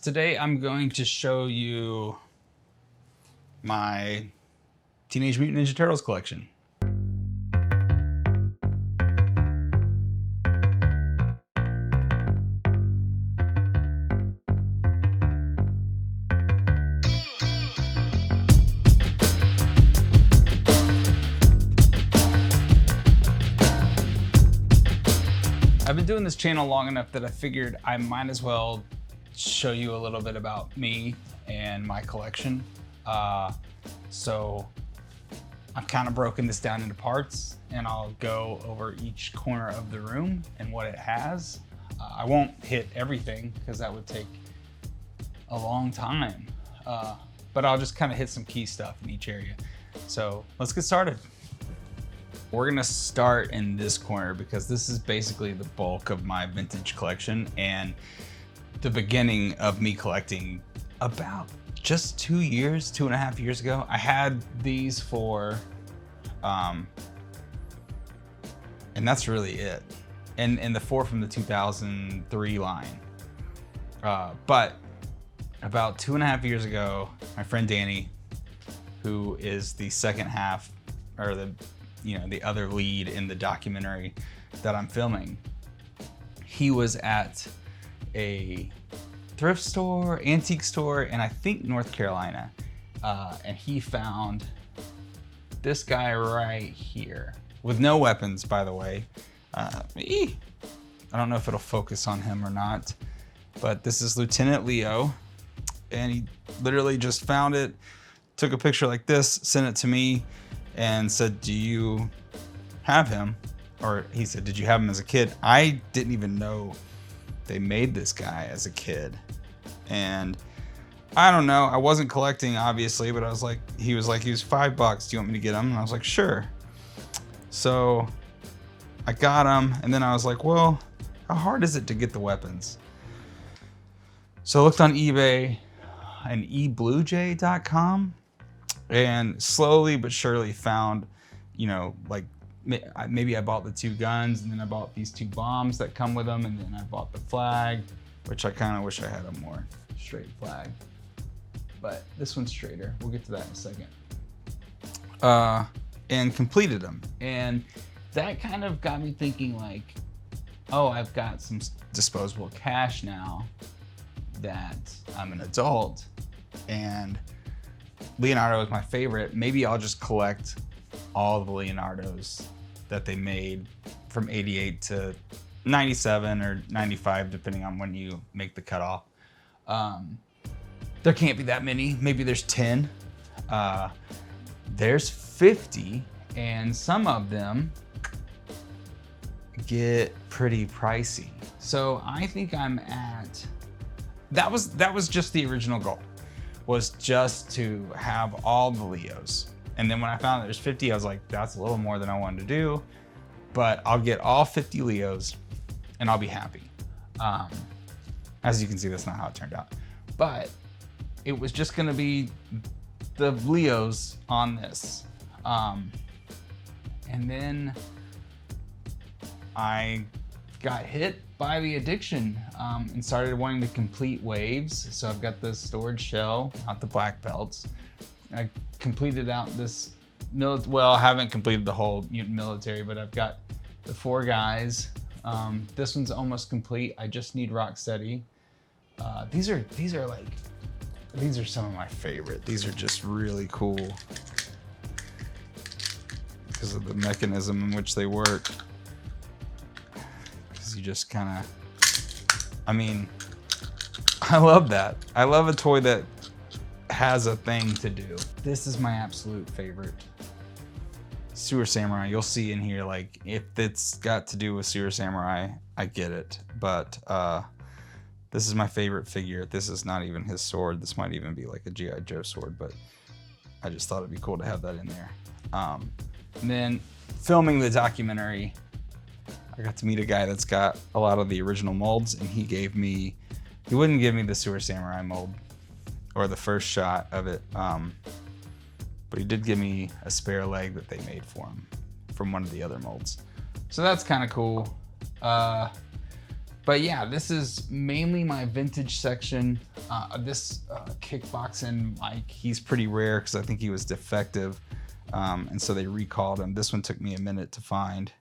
Today I'm going to show you my Teenage Mutant Ninja Turtles collection. I've been doing this channel long enough that I figured I might as well show you a little bit about me and my collection. So I've kind of broken this down into parts and I'll go over each corner of the room and what it has. I won't hit everything because that would take a long time, but I'll just kind of hit some key stuff in each area. So let's get started. We're gonna start in this corner because this is basically the bulk of my vintage collection and the beginning of me collecting about just 2.5 years ago. I had these for, and that's really it. And the 4 from the 2003 line. But about 2.5 years ago, my friend Danny, who is the second half, or the other lead in the documentary that I'm filming, he was at a thrift store, antique store, and I think North Carolina, and he found this guy right here with no weapons, by the way. I don't know if it'll focus on him or not, but this is Lieutenant Leo, and he literally just found it, took a picture like this, sent it to me, and said, "Do you have him?" Or he said, "Did you have him as a kid?" I didn't even know they made this guy as a kid. And I don't know, I wasn't collecting obviously, but I was like, he was $5. Do you want me to get him? And I was like, sure. So I got him, and then I was like, well, how hard is it to get the weapons? So I looked on eBay and ebluejay.com, and slowly but surely found, like maybe I bought the 2 guns, and then I bought these 2 bombs that come with them, and then I bought the flag, which I kind of wish I had a more straight flag, but this one's straighter. We'll get to that in a second. And completed them, and that kind of got me thinking, like, oh, I've got some disposable cash now that I'm an adult, and Leonardo is my favorite. Maybe I'll just collect all the Leonardos that they made from 88 to 97 or 95, depending on when you make the cutoff. There can't be that many. Maybe there's 10. There's 50, and some of them get pretty pricey. So I think I'm at, that was just the original goal, was just to have all the Leos. And then when I found that there's 50, I was like, that's a little more than I wanted to do, but I'll get all 50 Leos and I'll be happy. As you can see, that's not how it turned out, but it was just gonna be the Leos on this. And then I got hit by the addiction and started wanting to complete waves. So I've got the storage shell, not the black belts. I completed out this, well, I haven't completed the whole Mutant military, but I've got the 4 guys. This one's almost complete. I just need Rocksteady. These are some of my favorite. These are just really cool because of the mechanism in which they work. Because you just kind of, I love that. I love a toy that has a thing to do. This is my absolute favorite. Sewer Samurai. You'll see in here, like, if it's got to do with Sewer Samurai, I get it. But this is my favorite figure. This is not even his sword. This might even be like a G.I. Joe sword, but I just thought it'd be cool to have that in there. And then filming the documentary, I got to meet a guy that's got a lot of the original molds, and he wouldn't give me the Sewer Samurai mold or the first shot of it, but he did give me a spare leg that they made for him from one of the other molds. So that's kind of cool. But yeah, this is mainly my vintage section. This kickboxing mic, he's pretty rare because I think he was defective. And so they recalled him. This one took me a minute to find.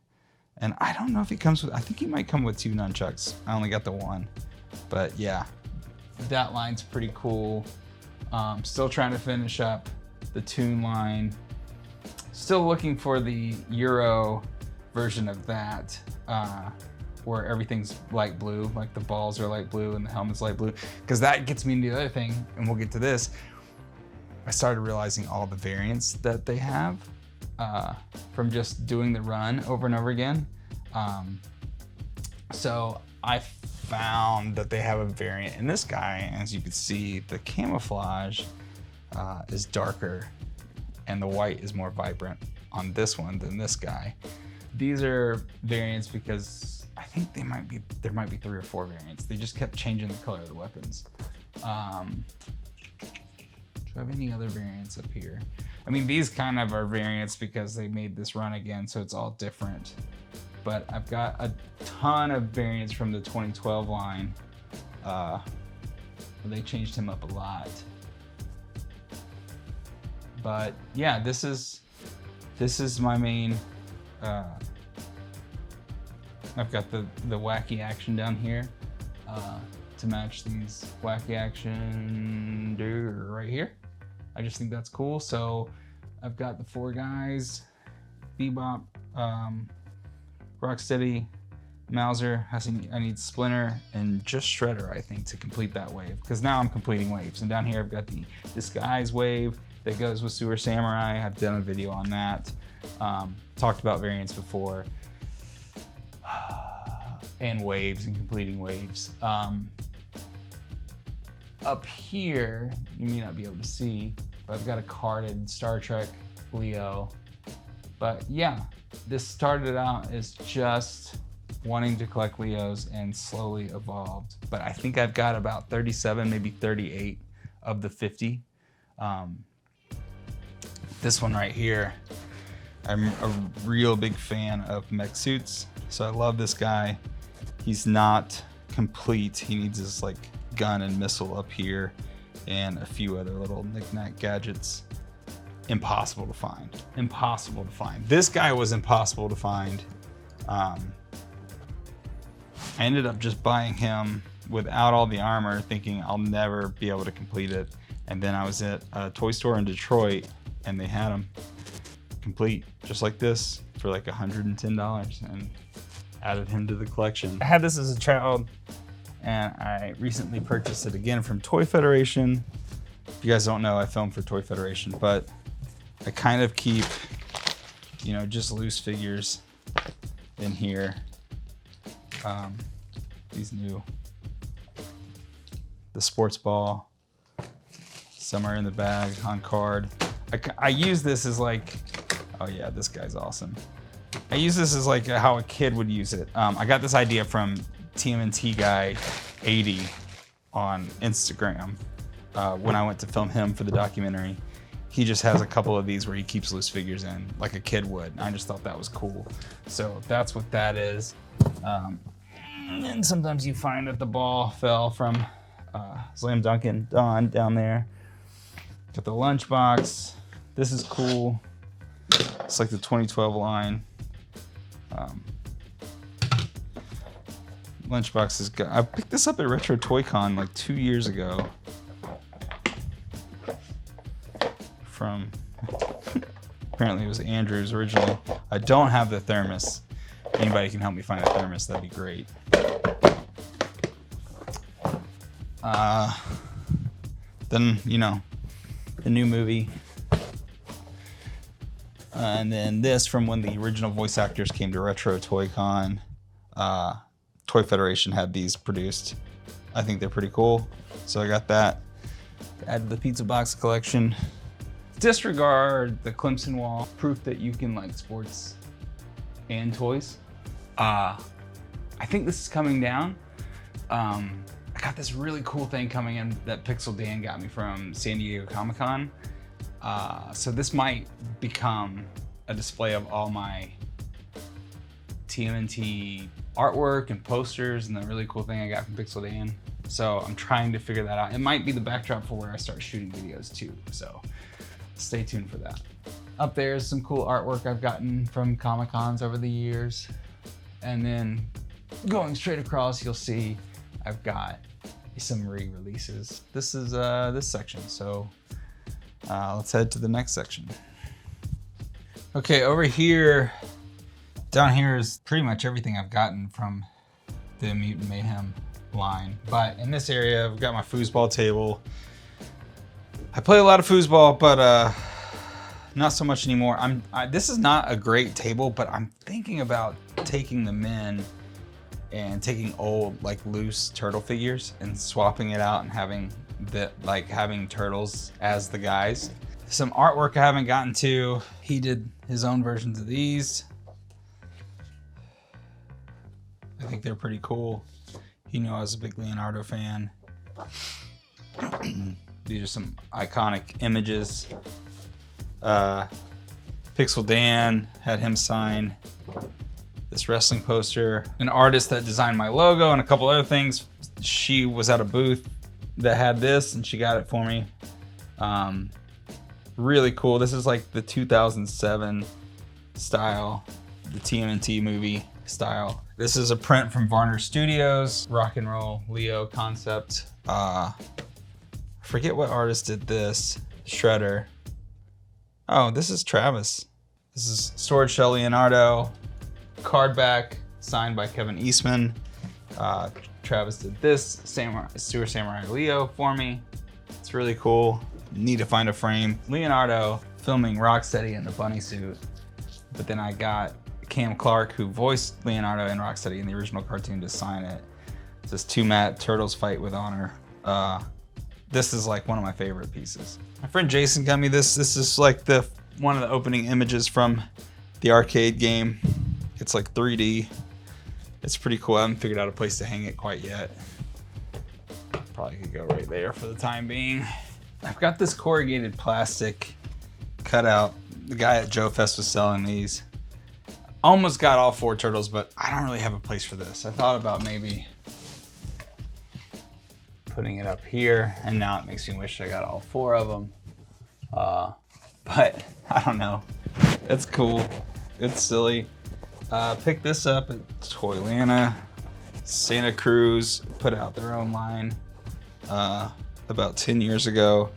And I don't know if he comes with, I think he might come with 2 nunchucks. I only got the 1. But yeah, that line's pretty cool. Still trying to finish up the Toon line. Still looking for the Euro version of that, where everything's light blue, like the balls are light blue and the helmet's light blue. Because that gets me into the other thing, and we'll get to this. I started realizing all the variants that they have from just doing the run over and over again. So I found that they have a variant in this guy. As you can see, the camouflage is darker and the white is more vibrant on this one than this guy. These are variants because I think there might be 3 or 4 variants. They just kept changing the color of the weapons. Do I have any other variants up here? I mean, these kind of are variants because they made this run again, so it's all different. But I've got a ton of variants from the 2012 line. They changed him up a lot. But yeah, this is my main. I've got the wacky action down here to match these wacky action right here. I just think that's cool. So I've got the 4 guys: Bebop, Rocksteady, Mauser. I need Splinter and just Shredder, I think, to complete that wave. Because now I'm completing waves. And down here I've got the Disguise wave that goes with Sewer Samurai. I've done a video on that. Talked about variants before. And waves and completing waves. Up here, you may not be able to see, but I've got a carded Star Trek Leo. But yeah, this started out as just wanting to collect Leos and slowly evolved. But I think I've got about 37, maybe 38 of the 50. This one right here, I'm a real big fan of mech suits. So I love this guy. He's not complete. He needs his like gun and missile up here and a few other little knick-knack gadgets. Impossible to find. Impossible to find. This guy was impossible to find. I ended up just buying him without all the armor, thinking I'll never be able to complete it. And then I was at a toy store in Detroit and they had him complete just like this for like $110 and added him to the collection. I had this as a child and I recently purchased it again from Toy Federation. If you guys don't know, I film for Toy Federation, but I kind of keep, you know, just loose figures in here. These new, the sports ball, some are in the bag on card. I use this as like, oh yeah, this guy's awesome. I use this as like how a kid would use it. I got this idea from TMNT guy 80 on Instagram when I went to film him for the documentary. He just has a couple of these where he keeps loose figures in like a kid would. I just thought that was cool. So that's what that is. And sometimes you find that the ball fell from Slam Dunkin' Don down there. Got the lunchbox. This is cool. It's like the 2012 line. Lunchbox is good. I picked this up at Retro Toy Con like 2 years ago. From, apparently it was Andrew's originally. I don't have the thermos. Anybody can help me find a thermos, that'd be great. Then, you know, the new movie. And then this from when the original voice actors came to Retro Toy Con. Toy Federation had these produced. I think they're pretty cool. So I got that. Add to the pizza box collection. Disregard the Clemson wall. Proof that you can like sports and toys. I think this is coming down. I got this really cool thing coming in that Pixel Dan got me from San Diego Comic-Con. So this might become a display of all my TMNT artwork and posters and the really cool thing I got from Pixel Dan. So I'm trying to figure that out. It might be the backdrop for where I start shooting videos too. So stay tuned for that. Up there is some cool artwork I've gotten from Comic-Cons over the years. And then going straight across, you'll see I've got some re-releases. This is this section. So let's head to the next section. Okay, over here, down here is pretty much everything I've gotten from the Mutant Mayhem line. But in this area, I've got my foosball table. I play a lot of foosball, but not so much anymore. This is not a great table, but I'm thinking about taking the men and taking old, like, loose turtle figures and swapping it out and having turtles as the guys. Some artwork I haven't gotten to. He did his own versions of these. I think they're pretty cool. He knew I was a big Leonardo fan. These are some iconic images. Pixel Dan had him sign this wrestling poster. An artist that designed my logo and a couple other things. She was at a booth that had this and she got it for me. Really cool. This is like the 2007 style, the TMNT movie style. This is a print from Varner Studios, rock and roll Leo concept. I forget what artist did this. Shredder. Oh, this is Travis. This is Storage Shell Leonardo. Card back, signed by Kevin Eastman. Travis did this Sewer Samurai Leo for me. It's really cool. Need to find a frame. Leonardo filming Rocksteady in the bunny suit. But then I got Cam Clark, who voiced Leonardo and Rocksteady in the original cartoon, to sign it. It says "To Matt, Turtles Fight with Honor." This is like one of my favorite pieces. My friend Jason got me this. This is like one of the opening images from the arcade game. It's like 3D. It's pretty cool. I haven't figured out a place to hang it quite yet. Probably could go right there for the time being. I've got this corrugated plastic cutout. The guy at Joe Fest was selling these. Almost got all 4 turtles, but I don't really have a place for this. I thought about maybe putting it up here, and now it makes me wish I got all 4 of them. But I don't know. It's cool. It's silly. Picked this up at Toylanta. Santa Cruz put out their own line about 10 years ago.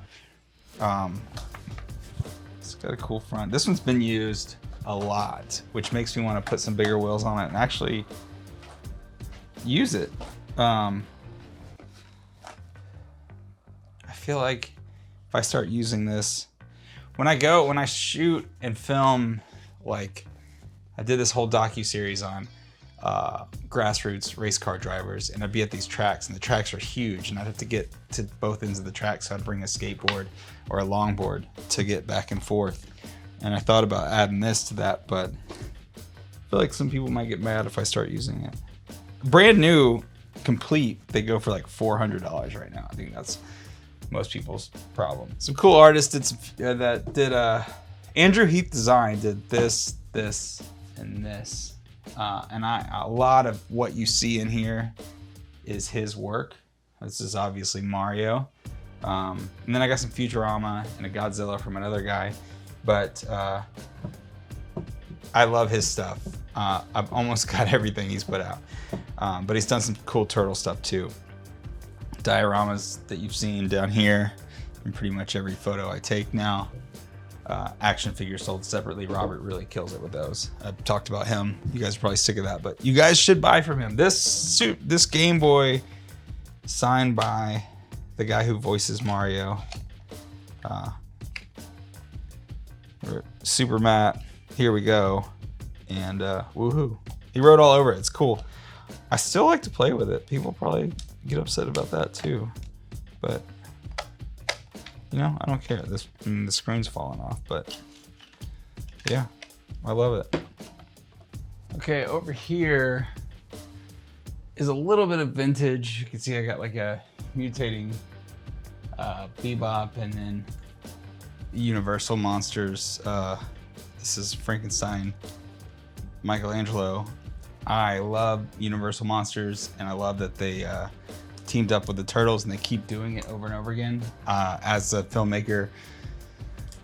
It's got a cool front. This one's been used a lot, which makes me want to put some bigger wheels on it and actually use it. I feel like if I start using this, when I shoot and film, like I did this whole docu-series on grassroots race car drivers, and I'd be at these tracks, and the tracks are huge, and I'd have to get to both ends of the track, so I'd bring a skateboard or a longboard to get back and forth. And I thought about adding this to that, but I feel like some people might get mad if I start using it. Brand new, complete, they go for like $400 right now. I think that's most people's problem. Some cool artists did Andrew Heath Design did this, and this. And a lot of what you see in here is his work. This is obviously Mario. And then I got some Futurama and a Godzilla from another guy. But I love his stuff. I've almost got everything he's put out. But he's done some cool turtle stuff too. Dioramas that you've seen down here in pretty much every photo I take now. Action figures sold separately. Robert really kills it with those. I've talked about him. You guys are probably sick of that, but you guys should buy from him. This Game Boy, signed by the guy who voices Mario. Super Matt, here we go. And woohoo. He wrote all over it. It's cool. I still like to play with it. People probably get upset about that too. But you know, I don't care. The screen's falling off, but yeah, I love it. Okay, over here is a little bit of vintage. You can see I got like a mutating Bebop, and then Universal Monsters. This is Frankenstein, Michelangelo. I love Universal Monsters, and I love that they teamed up with the Turtles, and they keep doing it over and over again. As a filmmaker,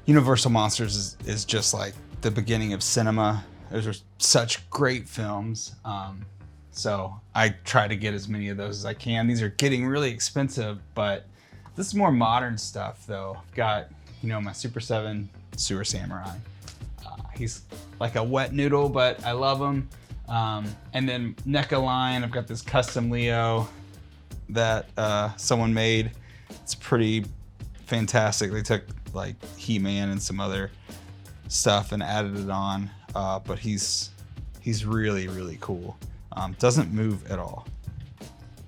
Universal Monsters is just like the beginning of cinema. Those are such great films. So I try to get as many of those as I can. These are getting really expensive, but this is more modern stuff though. I've got, you know, my Super 7 Sewer Samurai. He's like a wet noodle, but I love him. And then NECA line, I've got this custom Leo that someone made. It's pretty fantastic. They took like He-Man and some other stuff and added it on, but he's really, really cool. Doesn't move at all.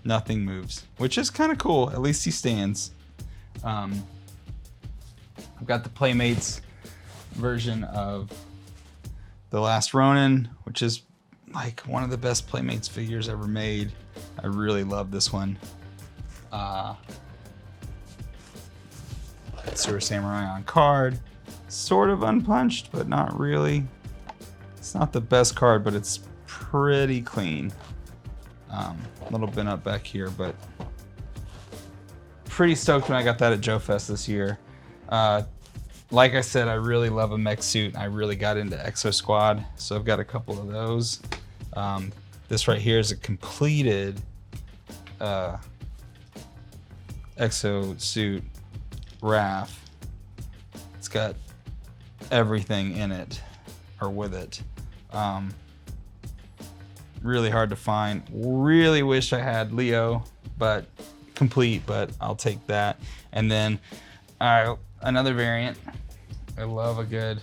Nothing moves, which is kind of cool. At least he stands. I've got the Playmates version of The Last Ronin, which is like one of the best Playmates figures ever made. I really love this one. Sewer Samurai on card. Sort of unpunched, but not really. It's not the best card, but it's pretty clean. A little bent up back here, but pretty stoked when I got that at Joe Fest this year. Like I said, I really love a mech suit. I really got into Exo Squad, so I've got a couple of those. This right here is a completed Exo suit Raph. It's got everything in it, or with it. Really hard to find. Really wish I had Leo, but complete, but I'll take that. And then another variant. I love a good,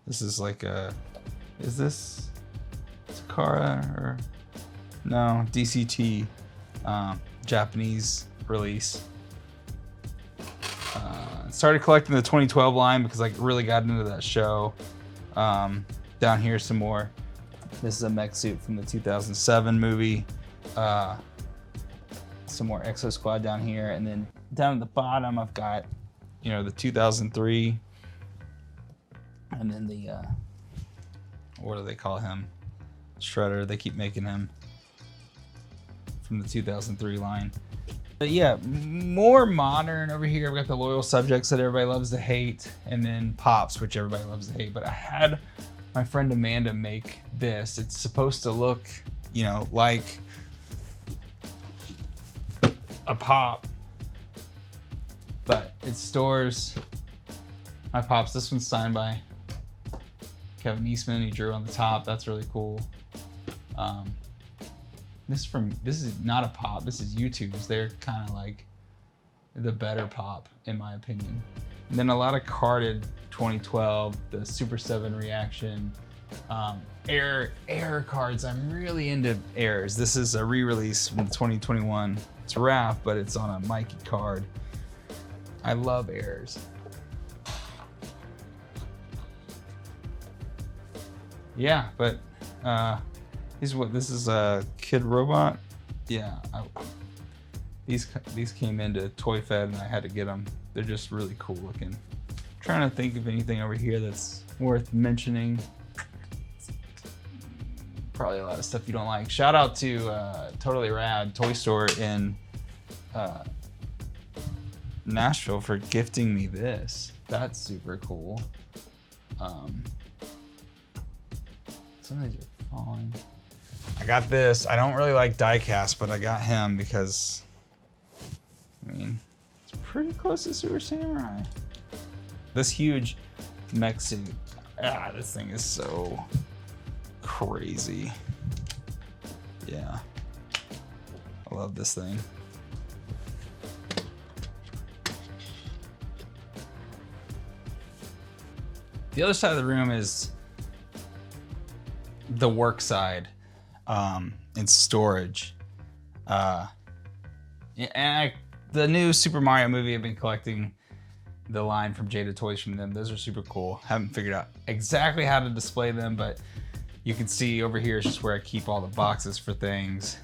this is like a, is this Takara or no, DCT, Japanese release. Started collecting the 2012 line because I really got into that show. Down here some more. This is a mech suit from the 2007 movie. Some more Exo Squad down here, and then down at the bottom I've got, you know, the 2003, and then the what do they call him? Shredder. They keep making him from the 2003 line. But yeah, more modern over here. I've got the Loyal Subjects that everybody loves to hate, and then Pops, which everybody loves to hate. But I had my friend Amanda make this. It's supposed to look, you know, like a Pop, but it stores my Pops. This one's signed by Kevin Eastman. He drew on the top. That's really cool. This is not a Pop. This is YouTube's. They're kind of like the better Pop, in my opinion. And then a lot of carded 2012, the Super 7 reaction, Air cards. I'm really into Airs. This is a re-release from 2021. It's Raph, but it's on a Mikey card. I love Airs. Yeah, but this is a Kid Robot. Yeah, these came into Toy Fed and I had to get them. They're just really cool looking. I'm trying to think of anything over here that's worth mentioning. Probably a lot of stuff you don't like. Shout out to Totally Rad Toy Store in Nashville for gifting me this. That's super cool. Some of these are falling. I got this. I don't really like diecast, but I got him because, I mean, it's pretty close to Sewer Samurai. This huge mech suit. This thing is so crazy. Yeah. I love this thing. The other side of the room is the work side, and storage. The new Super Mario movie, I've been collecting the line from Jada Toys from them. Those are super cool. Haven't figured out exactly how to display them, but you can see over here is just where I keep all the boxes for things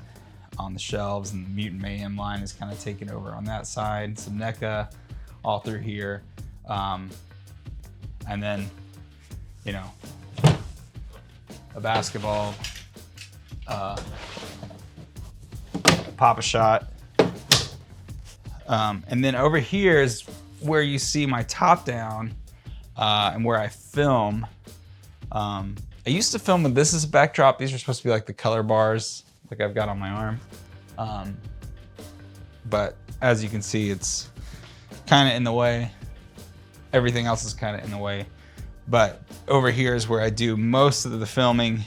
on the shelves, and the Mutant Mayhem line is kind of taken over on that side. Some NECA all through here. And then, you know, a basketball, pop a shot. And then over here is where you see my top down and where I film. I used to film with this as a backdrop. These are supposed to be like the color bars like I've got on my arm. But as you can see, it's kind of in the way. Everything else is kind of in the way. But over here is where I do most of the filming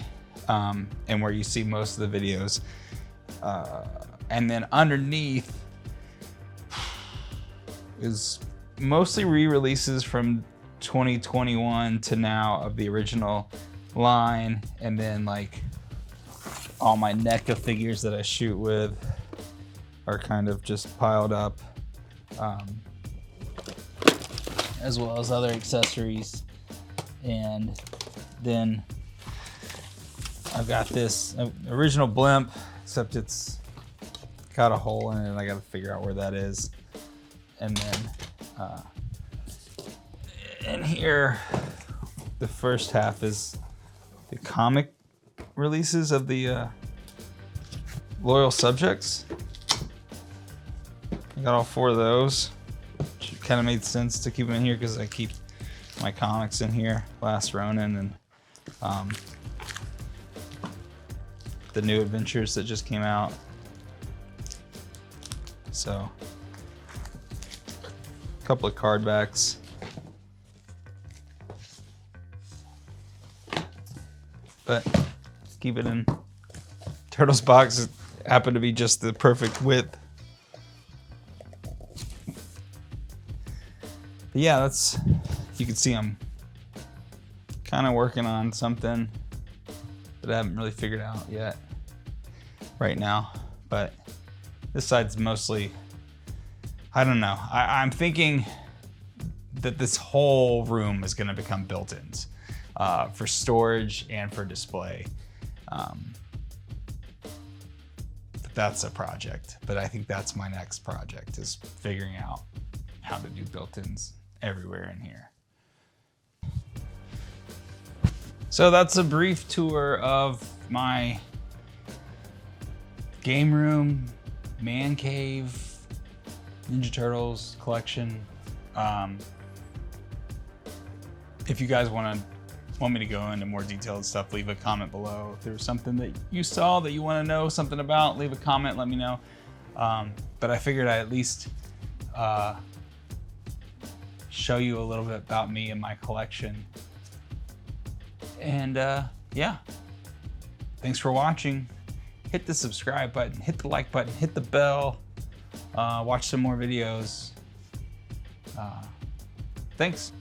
and where you see most of the videos. And then underneath is mostly re-releases from 2021 to now of the original line, and then like all my NECA figures that I shoot with are kind of just piled up, as well as other accessories. And then I've got this original blimp, except it's got a hole in it and I gotta figure out where that is. And then in here, the first half is the comic releases of the Loyal Subjects. I got all 4 of those, which kind of made sense to keep them in here because I keep my comics in here. Last Ronin and the New Adventures that just came out. So, a couple of card backs. But keep it in Turtles box. It happened to be just the perfect width. But yeah, that's, you can see I'm kind of working on something that I haven't really figured out yet right now. But this side's mostly, I don't know. I'm thinking that this whole room is going to become built-ins for storage and for display. That's a project, but I think that's my next project, is figuring out how to do built-ins everywhere in here. So that's a brief tour of my game room, man cave, Ninja Turtles collection. If you guys want me to go into more detailed stuff, leave a comment below. If there's something that you saw that you want to know something about, leave a comment, let me know. But I figured I'd at least show you a little bit about me and my collection. And yeah, thanks for watching. Hit the subscribe button, hit the like button, hit the bell, watch some more videos. Thanks.